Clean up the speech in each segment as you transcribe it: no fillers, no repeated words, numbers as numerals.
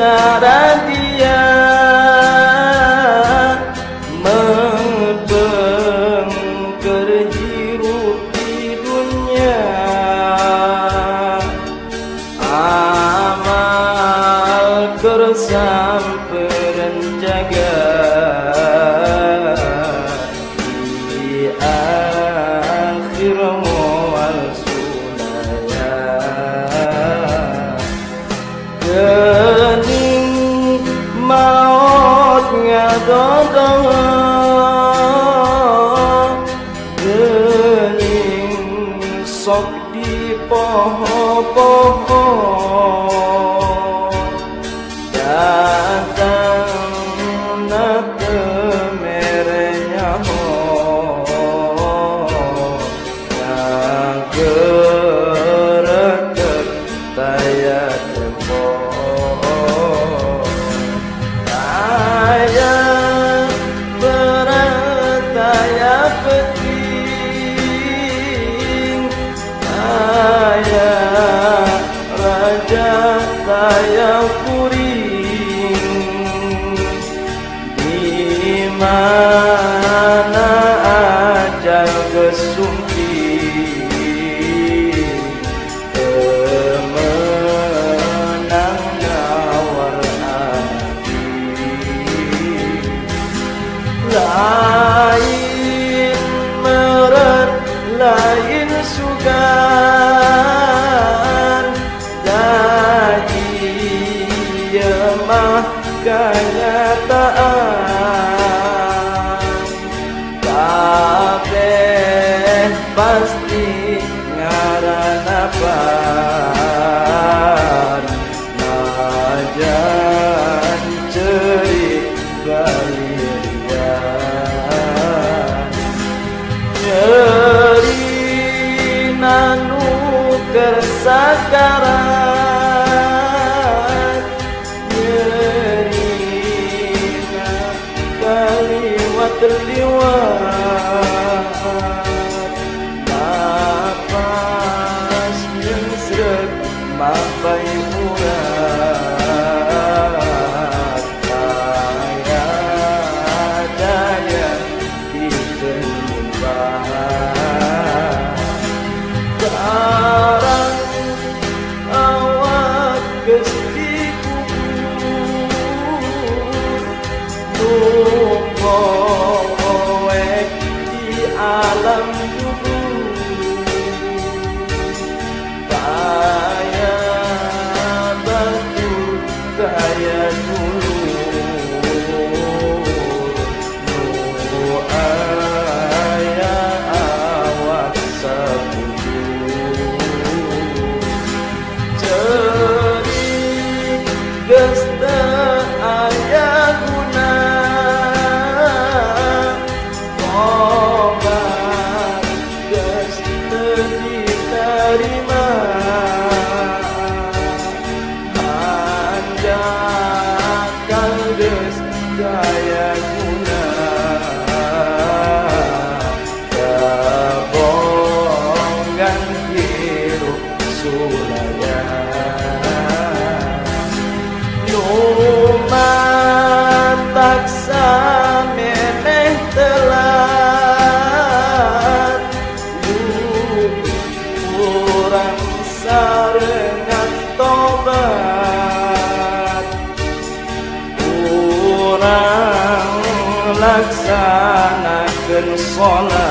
sengsara dia mempengker hirup di dunia. Amal kersam perenjaga di akhir mual sulaya. Gening maut ngadodo, gening sok di poho-poho, datang na temerenya ho yang gereget taya tempo. Taya berat, taya penting, taya raja, taya kuring. Di mana ajal kesumping, temenang nawar hati. Lain meret, lain sugan, jadi mah kenyataan. Kabeh pasti ngaranna pan, najan cerik galirian. Nyeri nanu kersakaran, nyeri na kaliwat liwat, napas nyesrek mampai murat. Kaya daya dikelumbang, barang awak gesti kubur, numpowek di alam kubur. Kaya batu, kaya dulur, nu aya awak sabujur. Cerik geus teu aya guna, tobat geus teu ditarima. Hanjakal geus daya guna, kabongan hirup sulaya. Numatak sameneh telat, urang sarengan tobat. Urang laksanakeun sholat,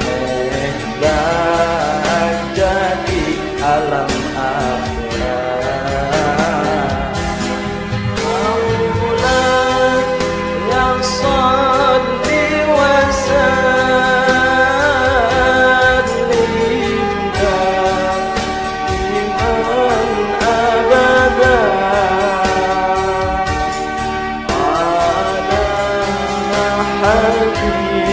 meh jadi alam akhirat. Maulan yang sholli wa sallim daiman abadan ala habibika